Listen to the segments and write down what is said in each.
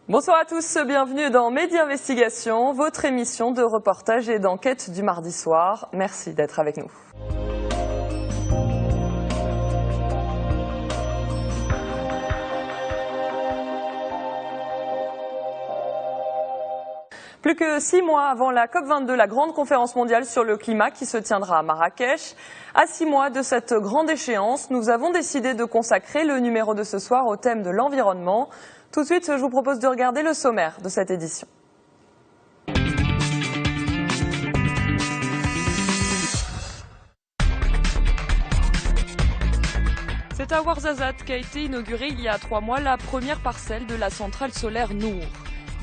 Bonsoir à tous, bienvenue dans Midi Investigation, votre émission de reportage et d'enquête du mardi soir. Merci d'être avec nous. Plus que 6 mois avant la COP22, la grande conférence mondiale sur le climat qui se tiendra à Marrakech. À 6 mois de cette grande échéance, nous avons décidé de consacrer le numéro de ce soir au thème de l'environnement. Tout de suite, je vous propose de regarder le sommaire de cette édition. C'est à Ouarzazate qu'a été inaugurée il y a 3 mois la première parcelle de la centrale solaire Nour.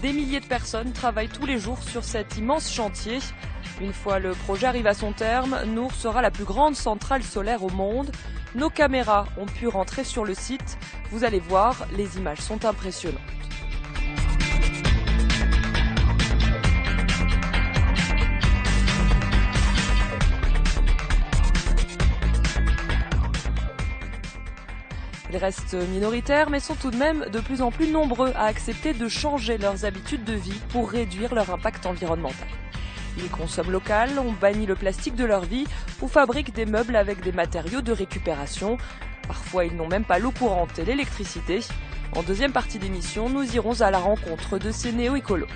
Des milliers de personnes travaillent tous les jours sur cet immense chantier. Une fois le projet arrive à son terme, Nour sera la plus grande centrale solaire au monde. Nos caméras ont pu rentrer sur le site. Vous allez voir, les images sont impressionnantes. Ils restent minoritaires, mais sont tout de même de plus en plus nombreux à accepter de changer leurs habitudes de vie pour réduire leur impact environnemental. Ils consomment local, ont banni le plastique de leur vie ou fabriquent des meubles avec des matériaux de récupération. Parfois, ils n'ont même pas l'eau courante et l'électricité. En deuxième partie d'émission, nous irons à la rencontre de ces néo-écolos.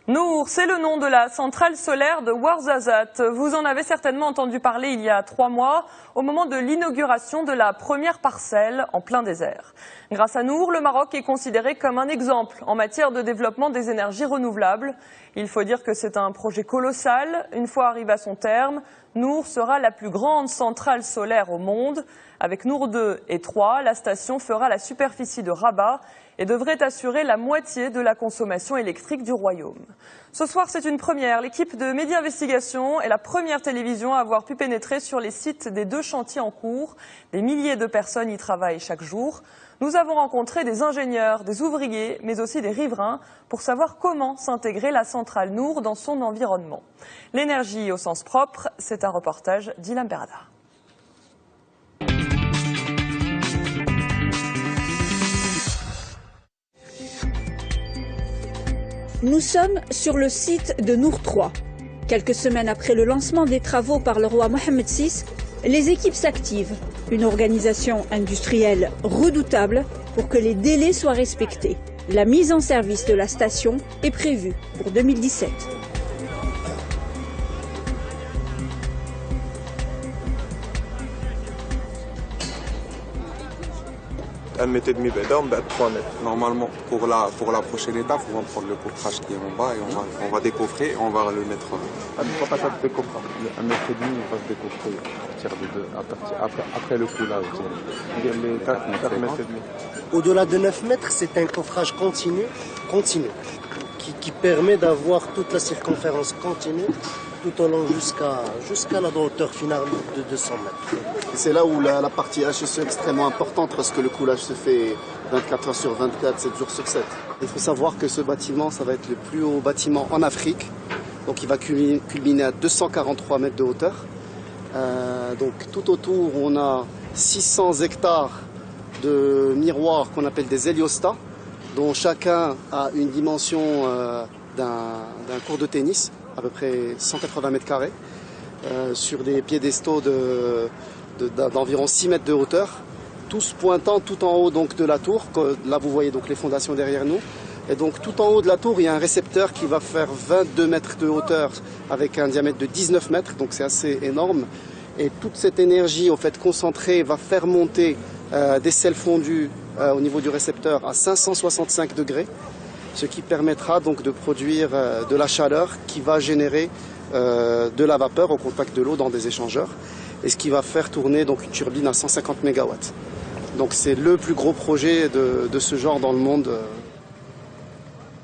Nour, c'est le nom de la centrale solaire de Ouarzazate. Vous en avez certainement entendu parler il y a 3 mois, au moment de l'inauguration de la première parcelle en plein désert. Grâce à Nour, le Maroc est considéré comme un exemple en matière de développement des énergies renouvelables. Il faut dire que c'est un projet colossal. Une fois arrivé à son terme, Nour sera la plus grande centrale solaire au monde. Avec Nour 2 et 3, la station fera la superficie de Rabat et devrait assurer la moitié de la consommation électrique du royaume. Ce soir, c'est une première. L'équipe de Midi Investigation est la première télévision à avoir pu pénétrer sur les sites des 2 chantiers en cours. Des milliers de personnes y travaillent chaque jour. Nous avons rencontré des ingénieurs, des ouvriers, mais aussi des riverains pour savoir comment s'intégrer la centrale Nour dans son environnement. L'énergie au sens propre, c'est un reportage d'Ilam Berda. Nous sommes sur le site de Nour 3. Quelques semaines après le lancement des travaux par le roi Mohammed VI, les équipes s'activent. Une organisation industrielle redoutable pour que les délais soient respectés. La mise en service de la station est prévue pour 2017. Un mètre et demi bédard, 3 mètres. Normalement, pour la prochaine étape, on va prendre le coffrage qui est en bas et on va décoffrer et on va le mettre. Une fois ça se décoffre, 1 mètre et demi, il va se décoffrer après le coulage. Les 4 mètres et demi. Au-delà de 9 mètres, c'est un coffrage continu qui permet d'avoir toute la circonférence continue tout au long jusqu'à la hauteur finale de 200 mètres. C'est là où la partie HSE est extrêmement importante parce que le coulage se fait 24 heures sur 24, 7 jours sur 7. Il faut savoir que ce bâtiment, ça va être le plus haut bâtiment en Afrique. Donc il va culminer à 243 mètres de hauteur. Donc tout autour, on a 600 hectares de miroirs qu'on appelle des héliostats, dont chacun a une dimension d'un court de tennis, à peu près 180 mètres carrés, sur des piédestaux d'environ 6 mètres de hauteur, tous pointant tout en haut donc, de la tour. Là vous voyez donc les fondations derrière nous. Et donc tout en haut de la tour, il y a un récepteur qui va faire 22 mètres de hauteur avec un diamètre de 19 mètres, donc c'est assez énorme. Et toute cette énergie au fait concentrée va faire monter des sels fondus au niveau du récepteur à 565 degrés, ce qui permettra donc de produire de la chaleur qui va générer de la vapeur au contact de l'eau dans des échangeurs, et ce qui va faire tourner donc une turbine à 150 MW. Donc c'est le plus gros projet de ce genre dans le monde.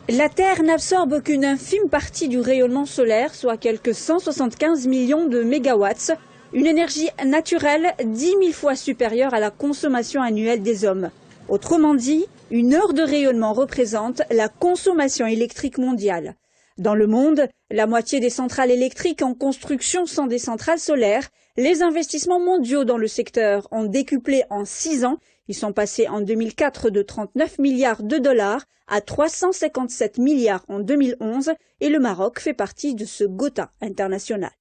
La Terre n'absorbe qu'une infime partie du rayonnement solaire, soit quelques 175 millions de mégawatts, une énergie naturelle 10 000 fois supérieure à la consommation annuelle des hommes. Autrement dit, une heure de rayonnement représente la consommation électrique mondiale. Dans le monde, la moitié des centrales électriques en construction sont des centrales solaires. Les investissements mondiaux dans le secteur ont décuplé en 6 ans. Ils sont passés en 2004 de 39 milliards de dollars à 357 milliards en 2011 et le Maroc fait partie de ce Gotha international.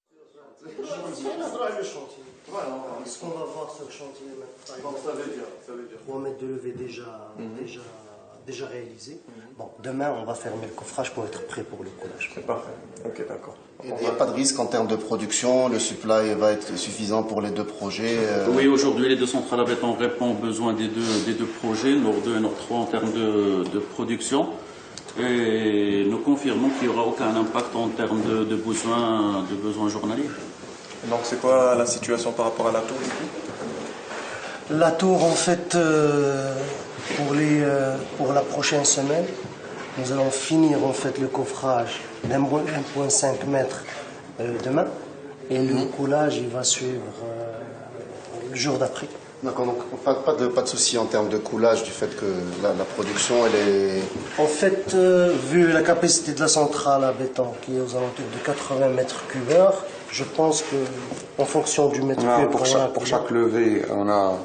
Ce qu'on va voir sur le chantier, ça veut dire 3 mètres de levée déjà réalisé. Bon, demain, on va fermer le coffrage pour être prêt pour le coulage. C'est parfait. Ok, d'accord. Il n'y a pas de risque en termes de production, le supply va être suffisant pour les deux projets. Oui, aujourd'hui, les deux centrales à béton répondent aux besoins des deux projets, Nord 2 et Nord 3 en termes de production. Et nous confirmons qu'il n'y aura aucun impact en termes de besoins journaliers. Donc c'est quoi la situation par rapport à la tour du coup? La tour, en fait, pour la prochaine semaine, nous allons finir en fait le coffrage d'1,5 mètre demain et le coulage il va suivre le jour d'après. D'accord, donc pas de souci en termes de coulage du fait que la production elle est... En fait, vu la capacité de la centrale à béton qui est aux alentours de 80 mètres cubes heure, je pense que en fonction du mètre cube... Pour chaque levée, on a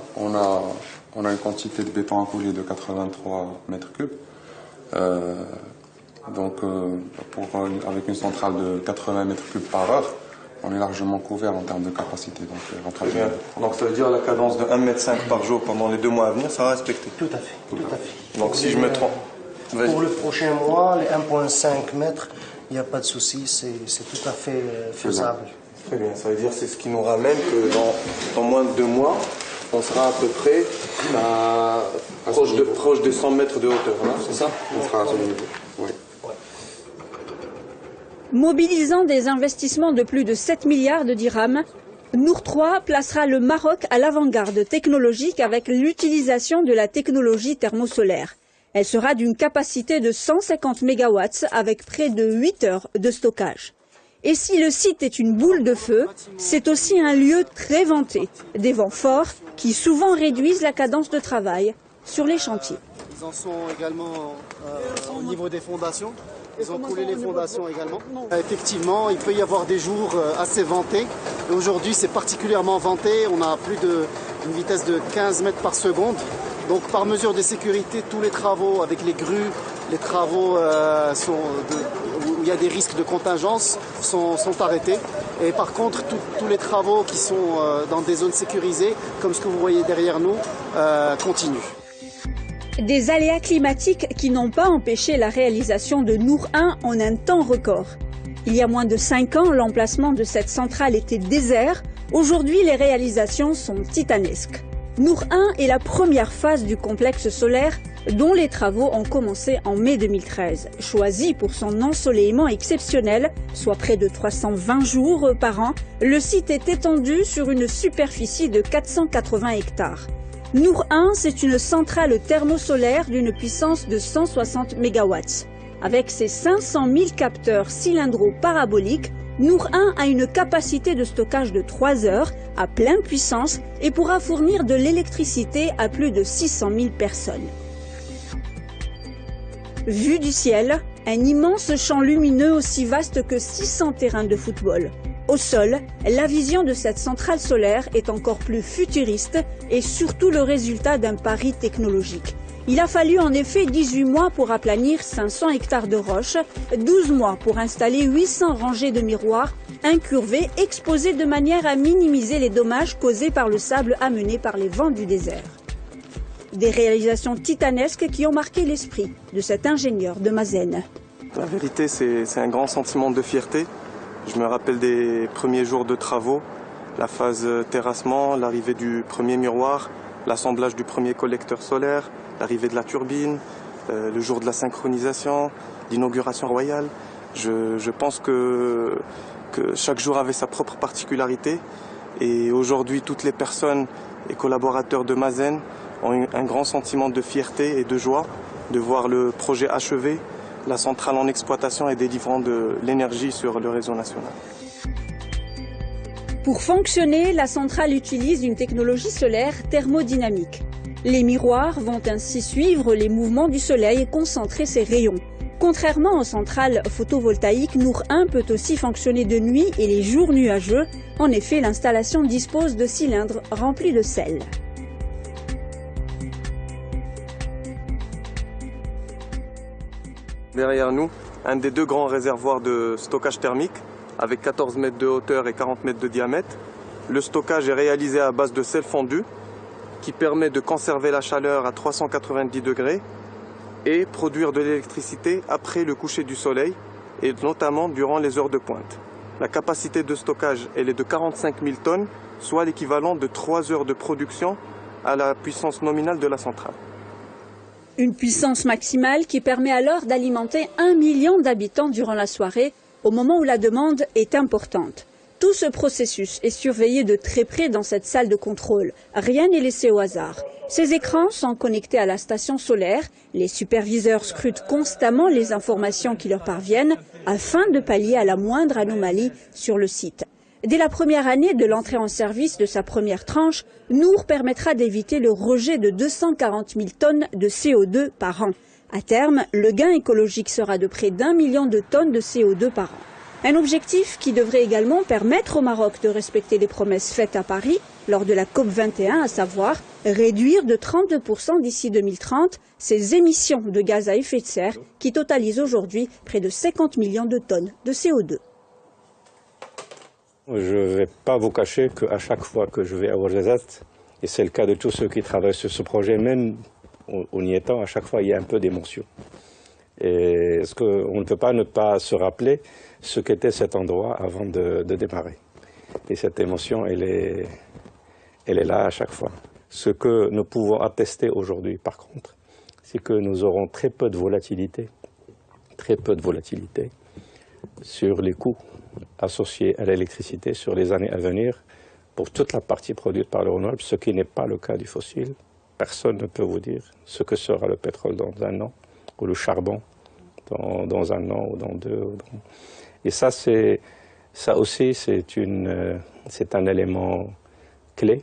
une quantité de béton à couler de 83 mètres cubes. Avec une centrale de 80 mètres cubes par heure, on est largement couvert en termes de capacité. Donc ça veut dire la cadence de 1,5 m par jour pendant les 2 mois à venir, ça va respecter. Tout à fait. Donc si je me trompe... Pour le prochain mois, les 1,5 mètres, il n'y a pas de souci, c'est tout à fait faisable. Très bien, ça veut dire c'est ce qui nous ramène que dans moins de 2 mois, on sera à peu près proche de 100 mètres de hauteur, hein, c'est ça? On sera à ce niveau. Oui. Mobilisant des investissements de plus de 7 milliards de dirhams, Nour 3 placera le Maroc à l'avant-garde technologique avec l'utilisation de la technologie thermosolaire. Elle sera d'une capacité de 150 MW avec près de 8 heures de stockage. Et si le site est une boule de feu, c'est aussi un lieu très vanté. Des vents forts qui souvent réduisent la cadence de travail sur les chantiers. Ils en sont également au niveau des fondations. Ils ont coulé les fondations également. Effectivement, il peut y avoir des jours assez ventés. Aujourd'hui, c'est particulièrement venté. On a plus d'une vitesse de 15 mètres par seconde. Donc, par mesure de sécurité, tous les travaux avec les grues, les travaux où il y a des risques de contingence sont arrêtés. Et par contre, tous les travaux qui sont dans des zones sécurisées, comme ce que vous voyez derrière nous, continuent. Des aléas climatiques qui n'ont pas empêché la réalisation de Nour 1 en un temps record. Il y a moins de 5 ans, l'emplacement de cette centrale était désert. Aujourd'hui, les réalisations sont titanesques. Nour 1 est la première phase du complexe solaire dont les travaux ont commencé en mai 2013. Choisi pour son ensoleillement exceptionnel, soit près de 320 jours par an, le site est étendu sur une superficie de 480 hectares. Nour 1, c'est une centrale thermosolaire d'une puissance de 160 MW. Avec ses 500 000 capteurs cylindro-paraboliques, Nour 1 a une capacité de stockage de 3 heures à pleine puissance et pourra fournir de l'électricité à plus de 600 000 personnes. Vue du ciel, un immense champ lumineux aussi vaste que 600 terrains de football. Au sol, la vision de cette centrale solaire est encore plus futuriste et surtout le résultat d'un pari technologique. Il a fallu en effet 18 mois pour aplanir 500 hectares de roches, 12 mois pour installer 800 rangées de miroirs incurvés exposés de manière à minimiser les dommages causés par le sable amené par les vents du désert. Des réalisations titanesques qui ont marqué l'esprit de cet ingénieur de Mazen. La vérité, c'est un grand sentiment de fierté. Je me rappelle des premiers jours de travaux, la phase terrassement, l'arrivée du premier miroir, l'assemblage du premier collecteur solaire, l'arrivée de la turbine, le jour de la synchronisation, l'inauguration royale. Je pense que chaque jour avait sa propre particularité et aujourd'hui toutes les personnes et collaborateurs de Mazen ont un grand sentiment de fierté et de joie de voir le projet achevé, la centrale en exploitation et délivrant de l'énergie sur le réseau national. Pour fonctionner, la centrale utilise une technologie solaire thermodynamique. Les miroirs vont ainsi suivre les mouvements du soleil et concentrer ses rayons. Contrairement aux centrales photovoltaïques, Nour 1 peut aussi fonctionner de nuit et les jours nuageux. En effet, l'installation dispose de cylindres remplis de sel. Derrière nous, un des 2 grands réservoirs de stockage thermique avec 14 mètres de hauteur et 40 mètres de diamètre. Le stockage est réalisé à base de sel fondu qui permet de conserver la chaleur à 390 degrés et produire de l'électricité après le coucher du soleil et notamment durant les heures de pointe. La capacité de stockage elle est de 45 000 tonnes, soit l'équivalent de 3 heures de production à la puissance nominale de la centrale. Une puissance maximale qui permet alors d'alimenter 1 million d'habitants durant la soirée, au moment où la demande est importante. Tout ce processus est surveillé de très près dans cette salle de contrôle. Rien n'est laissé au hasard. Ces écrans sont connectés à la station solaire. Les superviseurs scrutent constamment les informations qui leur parviennent afin de pallier à la moindre anomalie sur le site. Dès la première année de l'entrée en service de sa première tranche, Nour permettra d'éviter le rejet de 240 000 tonnes de CO2 par an. À terme, le gain écologique sera de près d'1 million de tonnes de CO2 par an. Un objectif qui devrait également permettre au Maroc de respecter les promesses faites à Paris lors de la COP21, à savoir réduire de 32% d'ici 2030 ses émissions de gaz à effet de serre qui totalisent aujourd'hui près de 50 millions de tonnes de CO2. Je ne vais pas vous cacher qu'à chaque fois que je vais à Ouarzazate, et c'est le cas de tous ceux qui travaillent sur ce projet, même en y étant, à chaque fois il y a un peu d'émotion. Et est-ce qu'on ne peut pas ne pas se rappeler ce qu'était cet endroit avant de démarrer. Et cette émotion, elle est là à chaque fois. Ce que nous pouvons attester aujourd'hui, par contre, c'est que nous aurons très peu de volatilité sur les coûts associés à l'électricité sur les années à venir pour toute la partie produite par le renouvelable, ce qui n'est pas le cas du fossile. Personne ne peut vous dire ce que sera le pétrole dans un an, ou le charbon dans un an ou dans 2. Et ça aussi, c'est un élément clé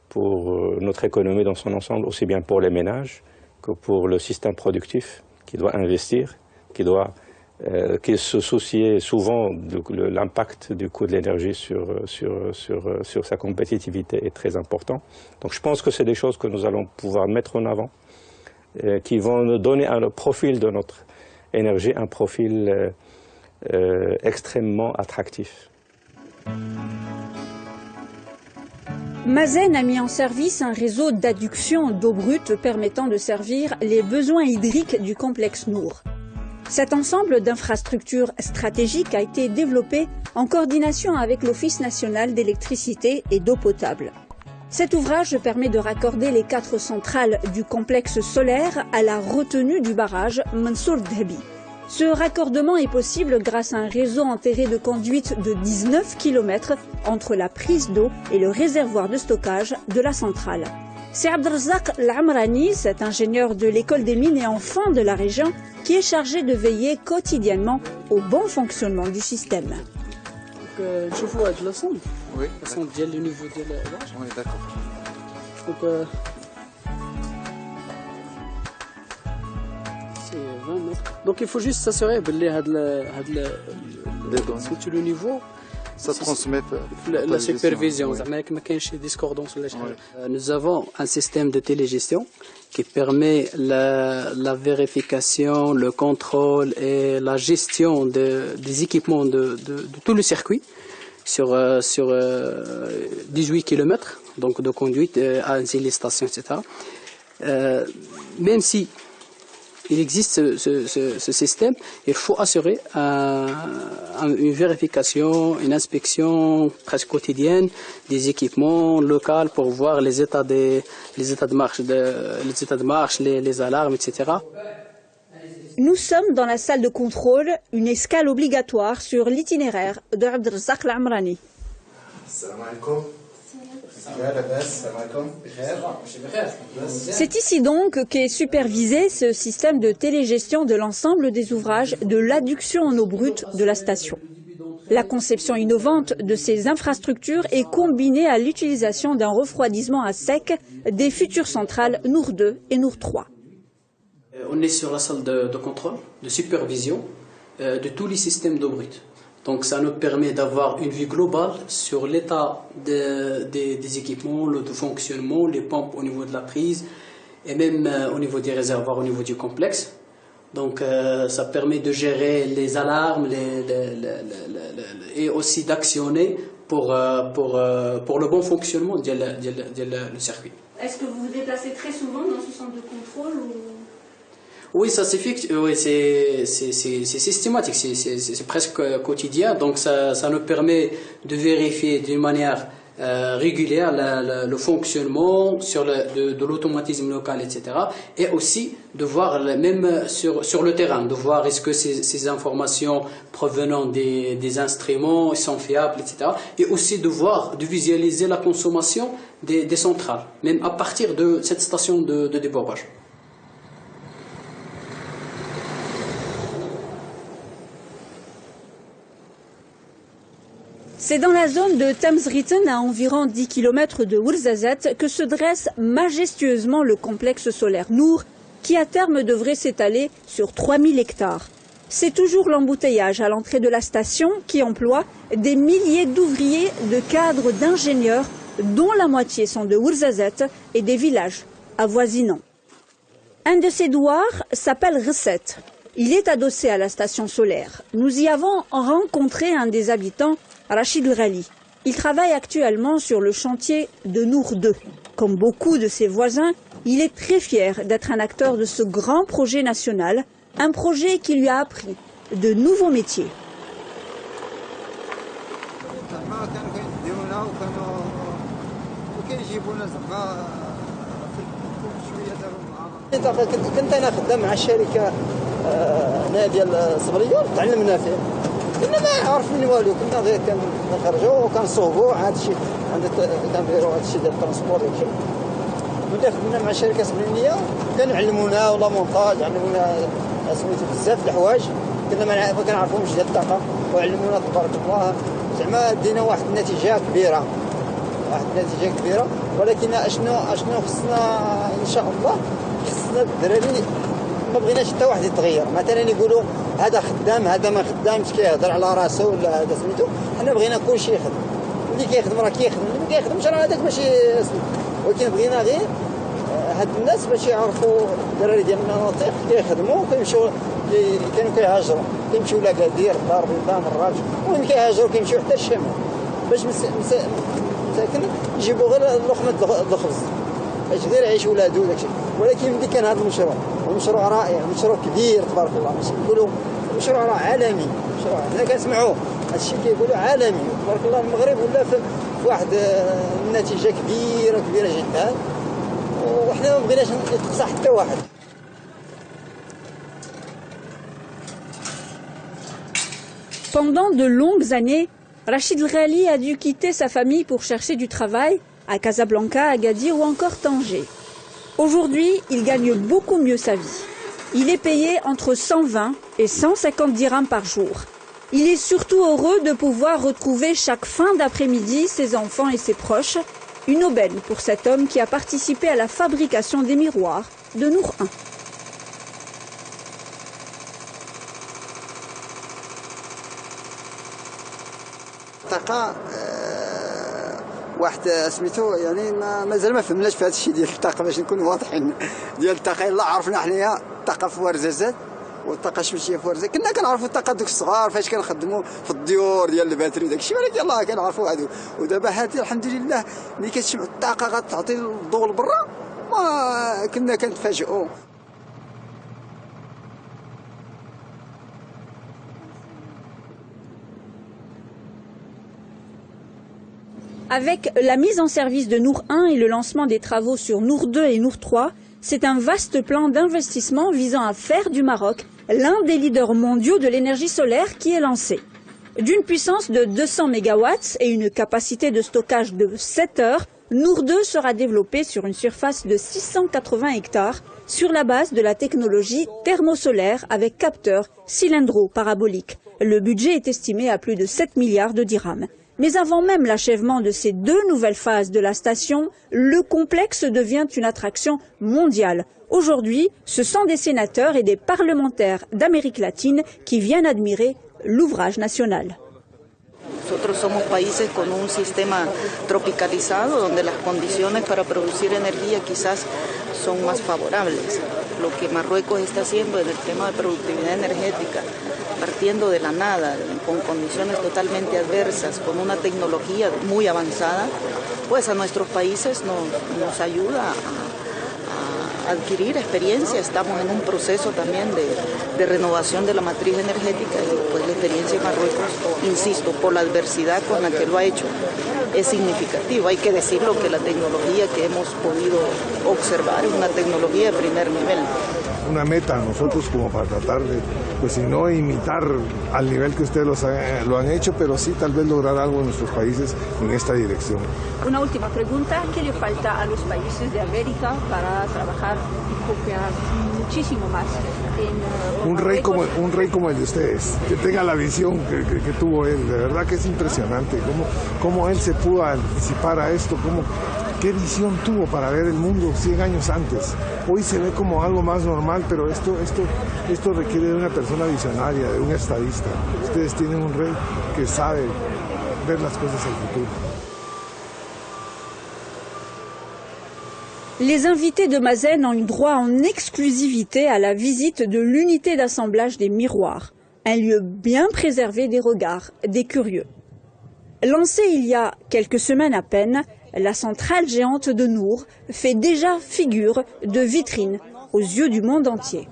pour notre économie dans son ensemble, aussi bien pour les ménages que pour le système productif qui doit investir, qui se soucie souvent de l'impact du coût de l'énergie sur sa compétitivité est très important. Donc je pense que c'est des choses que nous allons pouvoir mettre en avant, qui vont nous donner un profil de notre énergie, un profil extrêmement attractif. Mazen a mis en service un réseau d'adduction d'eau brute permettant de servir les besoins hydriques du complexe Nour. Cet ensemble d'infrastructures stratégiques a été développé en coordination avec l'Office national d'électricité et d'eau potable. Cet ouvrage permet de raccorder les 4 centrales du complexe solaire à la retenue du barrage Mansour Dhabi. Ce raccordement est possible grâce à un réseau enterré de conduites de 19 km entre la prise d'eau et le réservoir de stockage de la centrale. C'est Abdelrazak Lamrani, cet ingénieur de l'école des mines et enfants de la région, qui est chargé de veiller quotidiennement au bon fonctionnement du système. نشوفوا هذا لاسوند Oui, لاسوند ديال لو نيفو ديال العلاج oui, d'accord. دونك سي 20 متر دونك il faut juste s'assurer باللي هاد سميتو لو نيفو Ça transmet la supervision زعما ما كاينش شي ديسكوردونس ولا شي حاجه. Nous avons un système de télégestion qui permet la vérification, le contrôle et la gestion des équipements de tout le circuit sur 18 km donc de conduite, ainsi les stations, etc. Même si il existe ce système, il faut assurer une vérification, une inspection presque quotidienne des équipements locaux pour voir les états de marche, les alarmes, etc. Nous sommes dans la salle de contrôle, une escale obligatoire sur l'itinéraire de Abdelrazak Lamrani. C'est ici donc qu'est supervisé ce système de télégestion de l'ensemble des ouvrages de l'adduction en eau brute de la station. La conception innovante de ces infrastructures est combinée à l'utilisation d'un refroidissement à sec des futures centrales Nour 2 et Nour 3. On est sur la salle de contrôle, de supervision de tous les systèmes d'eau brute. Donc ça nous permet d'avoir une vue globale sur l'état des équipements, le fonctionnement, les pompes au niveau de la prise et même au niveau des réservoirs, au niveau du complexe. Donc ça permet de gérer les alarmes et aussi d'actionner pour le bon fonctionnement du circuit. Est-ce que vous vous déplacez très souvent dans ce centre de contrôle ou... Oui, ça c'est fixe. Oui, c'est systématique, c'est presque quotidien. Donc ça nous permet de vérifier d'une manière régulière le fonctionnement de l'automatisme local, etc. Et aussi de voir même sur le terrain, de voir est-ce que ces informations provenant des instruments sont fiables, etc. Et aussi de visualiser la consommation des centrales, même à partir de cette station de débordage. C'est dans la zone de Tamsriten, à environ 10 km de Ouarzazate, que se dresse majestueusement le complexe solaire Nour, qui à terme devrait s'étaler sur 3000 hectares. C'est toujours l'embouteillage à l'entrée de la station qui emploie des milliers d'ouvriers, de cadres, d'ingénieurs, dont la moitié sont de Ouarzazate et des villages avoisinants. Un de ces douars s'appelle Risset. Il est adossé à la station solaire. Nous y avons rencontré un des habitants, Rachid El-Ghali. Il travaille actuellement sur le chantier de Nour 2. Comme beaucoup de ses voisins, il est très fier d'être un acteur de ce grand projet national, un projet qui lui a appris de nouveaux métiers. كنا ما عارفين والو كنا غير كنخرجوا وكنصوبوا هذا الشيء كنديروا هذا الشيء ديال الترونسبور داكشي ملي خدمنا مع شركه سبرينيه كانوا علمونا ولا مونتاج علمونا سميتو بزاف د الحوايج كنا ما كنعرفوهمش ديال الطاقه وعلمونا تبارك الله زعما دينا واحد النتيجه كبيره ولكن اشنو خصنا ان شاء الله خصنا الدراري ما بغيناش حتى واحد يتغير مثلا يقولوا هذا خدام هذا ما خدامش كيهضر على راسو ولا هذا سميتو حنا بغينا كلشي يخدم اللي كيخدم راه كيخدم اللي ما كيخدمش راه هذاك ماشي ولكن بغينا غير هاد الناس باش يعرفوا الدراري ديال المناطق كيخدموا كيمشيو كانوا كيهاجروا كيمشيو لاكادير دار بيضاء مراكش المهم كيهاجروا كيمشيو حتى الشمال باش مساكن يجيبوا غير لقمه الخبز باش غير يعيش ولادو داكشي ولكن ملي كان هذا المشروع مشروع رائع مشروع كبير تبارك الله ماشي نقولوا مشروع راه عالمي مشروع حنا كنسمعوه هذا الشيء كيقولوا عالمي تبارك الله المغرب ولا في واحد النتيجه كبيره جدا وحنا ما بغيناش نقصى حتى واحد. Pendant de longues années, Rachid El-Ghali a dû quitter sa famille pour chercher du travail à Casablanca, Agadir ou encore Tanger. Aujourd'hui, il gagne beaucoup mieux sa vie. Il est payé entre 120 et 150 dirhams par jour. Il est surtout heureux de pouvoir retrouver chaque fin d'après-midi ses enfants et ses proches. Une aubaine pour cet homme qui a participé à la fabrication des miroirs de Nour 1. واحد سميتو يعني مازال ما فهمناش في هذا الشيء ديال الطاقه باش نكونوا واضحين ديال الطاقه يلاه عرفنا حنايا الطاقه في ورزازات والطاقه الشمسيه في ورزازات كنا كنعرفوا الطاقه دوك الصغار فاش كنخدموا في الديور ديال الباتري داك الشيء ولكن يلاه كنعرفوا هادو ودابا هذه الحمد لله ملي كتسمعوا الطاقه غتعطي الضوء لبرا ما كنا كنتفاجئوا. Avec la mise en service de Nour 1 et le lancement des travaux sur Nour 2 et Nour 3, c'est un vaste plan d'investissement visant à faire du Maroc l'un des leaders mondiaux de l'énergie solaire qui est lancé. D'une puissance de 200 MW et une capacité de stockage de 7 heures, Nour 2 sera développé sur une surface de 680 hectares sur la base de la technologie thermosolaire avec capteur cylindro-parabolique. Le budget est estimé à plus de 7 milliards de dirhams. Mais avant même l'achèvement de ces 2 nouvelles phases de la station, le complexe devient une attraction mondiale. Aujourd'hui, ce sont des sénateurs et des parlementaires d'Amérique latine qui viennent admirer l'ouvrage national. Nosotros somos países con un sistema tropicalizado donde las condiciones para producir energía quizás son más favorables. Lo que Marruecos está haciendo en el tema de productividad energética, partiendo de la nada, con condiciones totalmente adversas, con una tecnología muy avanzada, pues a nuestros países nos ayuda a adquirir experiencia. Estamos en un proceso también de renovación de la matriz energética y pues la experiencia en Marruecos, insisto, por la adversidad con la que lo ha hecho, es significativo. Hay que decirlo que la tecnología que hemos podido observar es una tecnología de primer nivel. Una meta nosotros como para tratar de, pues si no imitar al nivel que ustedes lo han hecho, pero sí tal vez lograr algo en nuestros países en esta dirección. Una última pregunta, ¿qué le falta a los países de América para trabajar y cooperar muchísimo más? Un rey como el de ustedes, que tenga la visión que tuvo él, de verdad que es impresionante, cómo él se pudo anticipar a esto, qué visión tuvo para ver el mundo 100 años antes. Hoy se ve como algo más normal, pero esto requiere de una persona visionaria, de un estadista. Ustedes tienen un rey que sabe ver las cosas al futuro. Les invités de Mazen ont eu droit en exclusivité à la visite de l'unité d'assemblage des miroirs, un lieu bien préservé des regards des curieux. Lancée il y a quelques semaines à peine, la centrale géante de Nour fait déjà figure de vitrine aux yeux du monde entier.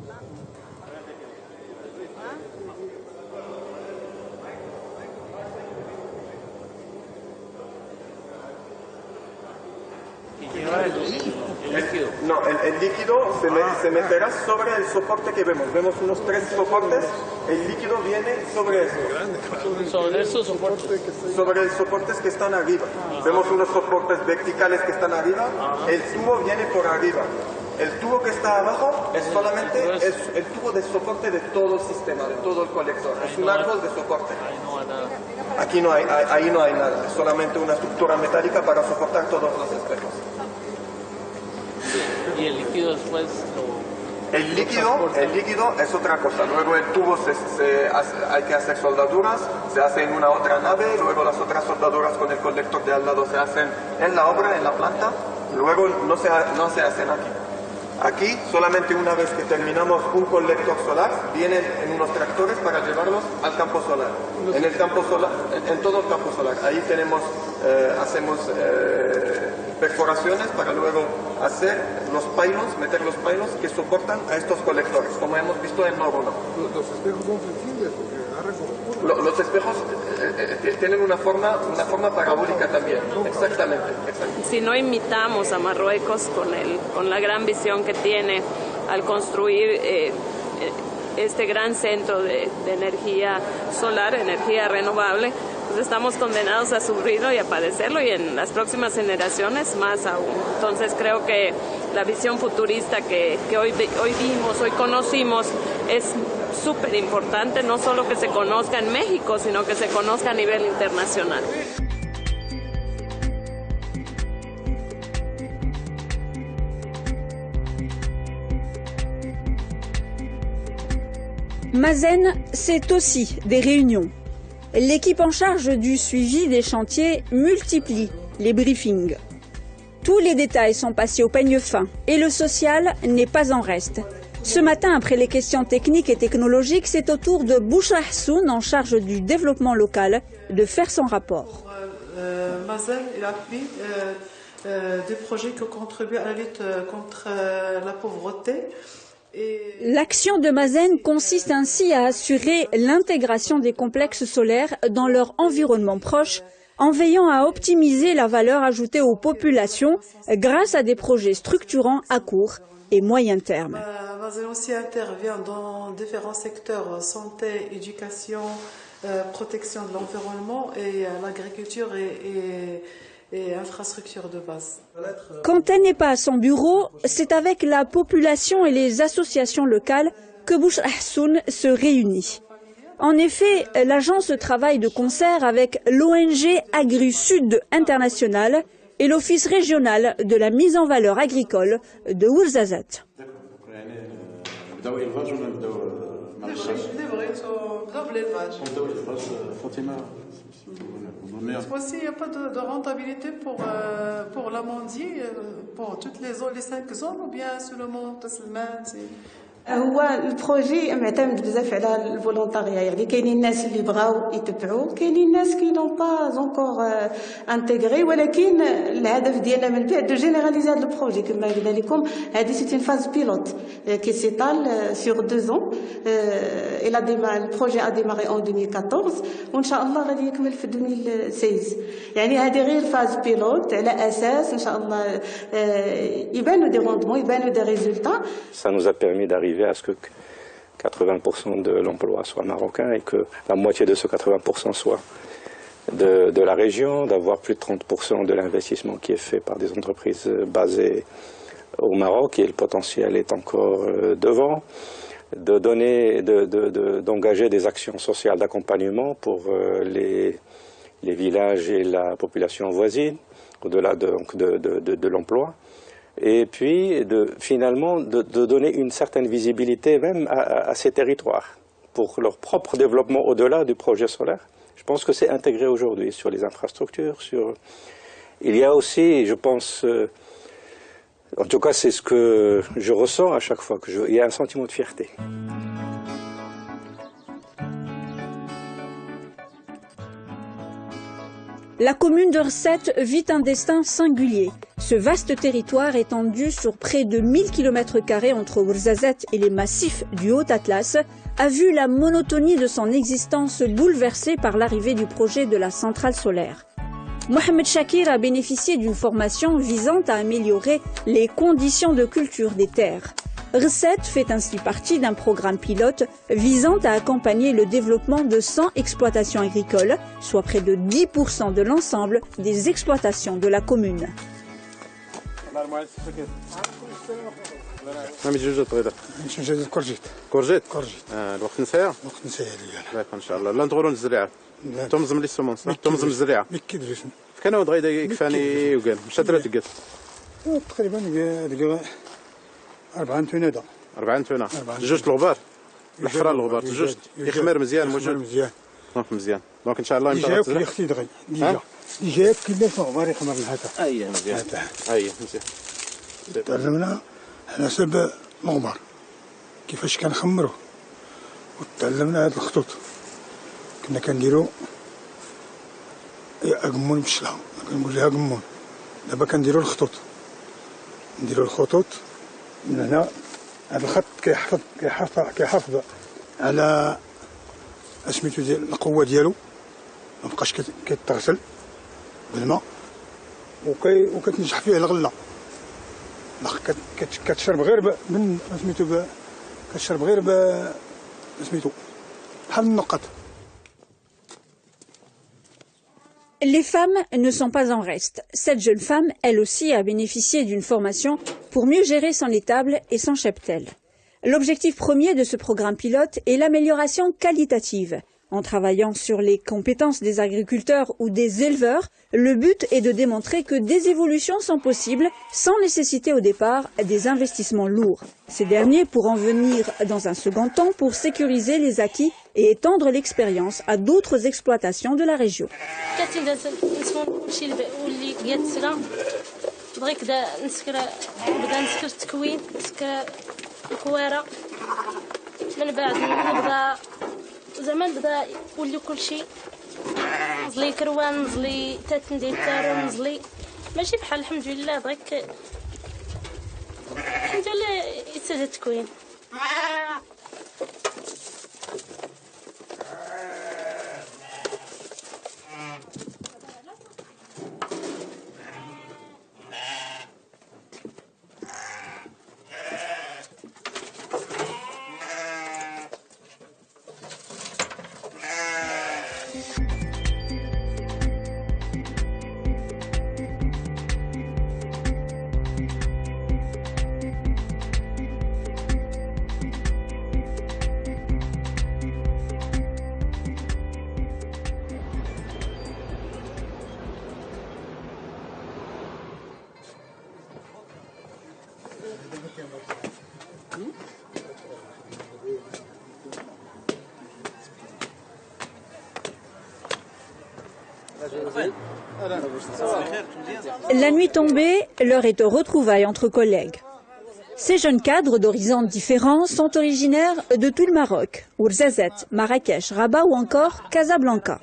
No, el líquido se meterá sobre el soporte que vemos. Vemos unos 3 soportes. El líquido viene sobre eso. Sobre esos soportes. Sobre los soportes que están arriba. Vemos unos soportes verticales que están arriba. El tubo viene por arriba. El tubo que está abajo es solamente el tubo de soporte de todo el sistema, de todo el colector. Es un árbol de soporte. Aquí no hay, ahí no hay nada. Es solamente una estructura metálica para soportar todos los espejos. Y el líquido después el líquido es otra cosa. Luego el tubo hay que hacer soldaduras, se hace en una otra nave, luego las otras soldaduras con el colector de al lado se hacen en la obra, en la planta, luego no se hacen aquí. Aquí, solamente una vez que terminamos un colector solar, vienen en unos tractores para llevarlos al campo solar. En el campo solar, en todo el campo solar. Ahí hacemos perforaciones para luego hacer los pylons, meter los pylons que soportan a estos colectores, como hemos visto en Noruega. Los espejos son flexibles porque agarran como... Los espejos tienen una forma parabólica también, exactamente. Si no imitamos a Marruecos con la gran visión que tiene al construir este gran centro de energía solar, energía renovable, pues estamos condenados a sufrirlo y a padecerlo, y en las próximas generaciones más aún. Entonces creo que la visión futurista que hoy vimos, hoy conocimos, es súper importante, no solo que se conozca en México, sino que se conozca a nivel internacional. Mazen, c'est aussi des réunions. L'équipe en charge du suivi des chantiers multiplie les briefings. Tous les détails sont passés au peigne fin et le social n'est pas en reste. Ce matin, après les questions techniques et technologiques, c'est au tour de Bouchra Hassoun, en charge du développement local, de faire son rapport. Mazen il a pris des projets qui ont contribué à la lutte contre la pauvreté. L'action de Mazen consiste ainsi à assurer l'intégration des complexes solaires dans leur environnement proche, en veillant à optimiser la valeur ajoutée aux populations grâce à des projets structurants à court et moyen terme. Mazen aussi intervient dans différents secteurs, santé, éducation, protection de l'environnement et l'agriculture et infrastructures de base. Quand elle n'est pas à son bureau, c'est avec la population et les associations locales que Bouchra Hassoun se réunit. En effet, l'agence travaille de concert avec l'ONG AgriSud International et l'Office régional de la mise en valeur agricole de Ouarzazate. Cette fois-ci, il n'y a pas de rentabilité pour l'amandier, pour toutes les 5 zones, ou bien seulement Tasselman. هو البروجي معتمد بزاف على الفولونتاريا يعني كاينين الناس اللي بغاو يتبعوا كاينين الناس كي نون با انكور انتغري ولكن الهدف ديالنا من بعد دو جينيراليزي هذا البروجي كما قلنا لكم هذه سيت اون فاز بيلوت كي سيتال سور 2 ans البروجي ا ديماري ان 2014 وان شاء الله غادي يكمل في 2016 يعني هذه غير فاز بيلوت على اساس ان شاء الله يبانوا دي روندمون يبانوا دي ريزولتا. Ça nous a permis d'arriver à ce que 80% de l'emploi soit marocain et que la moitié de ce 80% soit de la région, d'avoir plus de 30% de l'investissement qui est fait par des entreprises basées au Maroc et le potentiel est encore devant, d'engager des actions sociales d'accompagnement pour les villages et la population voisine, au-delà de l'emploi. Et puis, finalement, de donner une certaine visibilité même à ces territoires pour leur propre développement au-delà du projet solaire. Je pense que c'est intégré aujourd'hui sur les infrastructures. Il y a aussi, je pense, en tout cas c'est ce que je ressens à chaque fois, il y a un sentiment de fierté. La commune de Rsset vit un destin singulier. Ce vaste territoire étendu sur près de 1000 km² entre Ouarzazate et les massifs du Haut-Atlas a vu la monotonie de son existence bouleversée par l'arrivée du projet de la centrale solaire. Mohamed Chakir a bénéficié d'une formation visant à améliorer les conditions de culture des terres. Rsset fait ainsi partie d'un programme pilote visant à accompagner le développement de 100 exploitations agricoles, soit près de 10% de l'ensemble des exploitations de la commune. أربعين تونة 40 تونة جوج الغبار الحفرة الغبار جوج يخمر مزيان موجود مزيان دونك ان شاء الله يمشي تجي اختي دغيا ديجا كيفاش الغبار يخمر هكا اييه مزيان اييه مزيان تعلمنا على حسب الغبار كيفاش كنخمروه وتعلمنا هاد الخطوط كنا كنديرو اقمون بشلا كنقول لها اقمون دابا كنديرو الخطوط نديرو الخطوط من هنا هذا الخط كيحافظ على سميتو ديال القوه ديالو ما بقاش كيتغسل بالماء وكتنجح فيه الغله كتشرب غير من سميتو كتشرب غير سميتو بحال النقط. Les femmes ne sont pas en reste. Cette jeune femme, elle aussi, a bénéficié d'une formation pour mieux gérer son étable et son cheptel. L'objectif premier de ce programme pilote est l'amélioration qualitative. En travaillant sur les compétences des agriculteurs ou des éleveurs, le but est de démontrer que des évolutions sont possibles sans nécessiter au départ des investissements lourds. Ces derniers pourront venir dans un second temps pour sécuriser les acquis et étendre l'expérience à d'autres exploitations de la région. زمان بدا يولي كلشي نزلي كروان نزلي تندير تارو نزلي ماشي بحال الحمد لله دغيك الحمد لله يتسجل التكوين. La nuit tombée, l'heure est aux retrouvailles entre collègues. Ces jeunes cadres d'horizons différents sont originaires de tout le Maroc, Ouarzazate, Marrakech, Rabat ou encore Casablanca.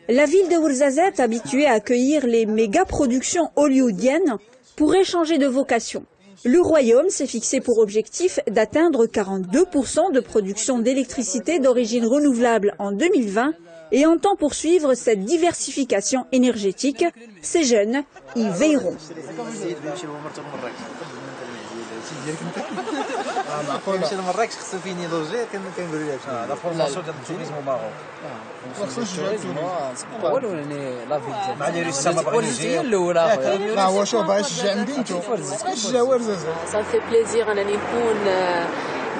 La ville de Ouarzazate, habituée à accueillir les méga-productions hollywoodiennes, pourrait changer de vocation. Le royaume s'est fixé pour objectif d'atteindre 42% de production d'électricité d'origine renouvelable en 2020 et entend poursuivre cette diversification énergétique. Ces jeunes y veilleront. Ça me fait plaisir انني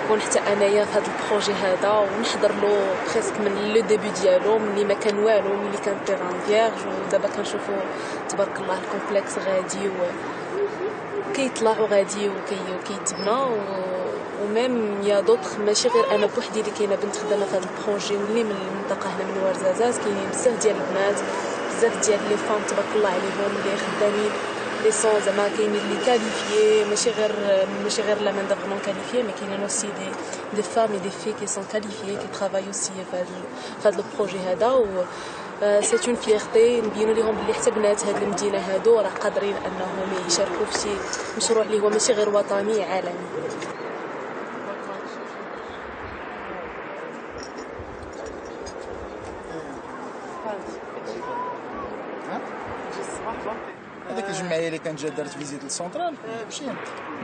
نكون حتى انايا في هذا البروجي هذا ونحضر له بريسك من لو ديبي ديالو ملي ما كان والو ملي كان تيران فيرج ودابا كنشوفوا تبارك الله الكومبلكس غادي وكيطلعوا غادي وكيتبنى وميم يا دوطخ ماشي غير انا بوحدي اللي كاينه بنت خدامه في هذا البروجي ملي من المنطقه هنا من ورزازات كاينين بزاف ديال البنات بزاف ديال لي فام تبارك الله عليهم اللي خدامين لي سون زعما كاينين اللي كاليفيي ماشي غير لا مان دافون كاليفيي مي كاينين اوسي دي فام اي دي في كي سون كاليفيي كي ترافاي اوسي في هذا البروجي هذا و سي اون فيرتي نبينوا لهم بلي حتى بنات هذه المدينه هادو راه قادرين انهم يشاركوا في شي مشروع اللي هو ماشي غير وطني عالمي.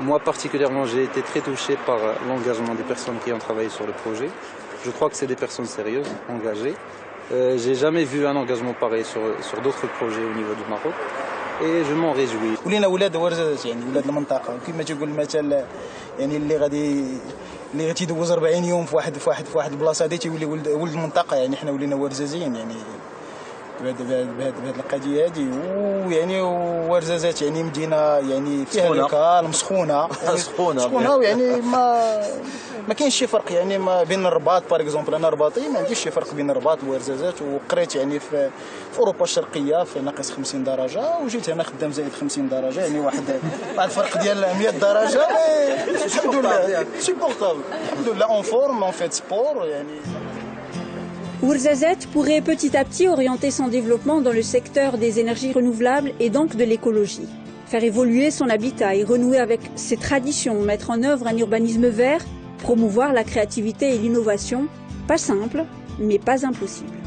Moi particulièrement, j'ai été très touché par l'engagement des personnes qui ont travaillé sur le projet. Je crois que c'est des personnes sérieuses, engagées. J'ai jamais vu un engagement pareil sur d'autres projets au niveau du Maroc et je m'en réjouis. ولينا ولاد ورزازات يعني ولاد المنطقه كما تقول المثل يعني اللي تيدوز 40 يوم في واحد البلاصه هذه تيولي ولد المنطقه يعني حنا ولينا ورزازيين يعني بهذه القضيه هذه ويعني ورزازات يعني مدينه يعني فيها لوكال مسخونه سخونه ويعني ما كاينش شي فرق يعني ما بين الرباط باغ اكزومبل انا رباطي ما عنديش شي فرق بين الرباط وورزازات وقريت يعني في اوروبا الشرقيه في ناقص 50 درجه وجيت هنا خدام زايد 50 درجه يعني واحد الفرق ديال 100 درجه الحمد لله سيبورتابل الحمد لله اون فورم اون فيت سبور يعني. Ouarzazate pourrait petit à petit orienter son développement dans le secteur des énergies renouvelables et donc de l'écologie. Faire évoluer son habitat et renouer avec ses traditions, mettre en œuvre un urbanisme vert, promouvoir la créativité et l'innovation, pas simple, mais pas impossible.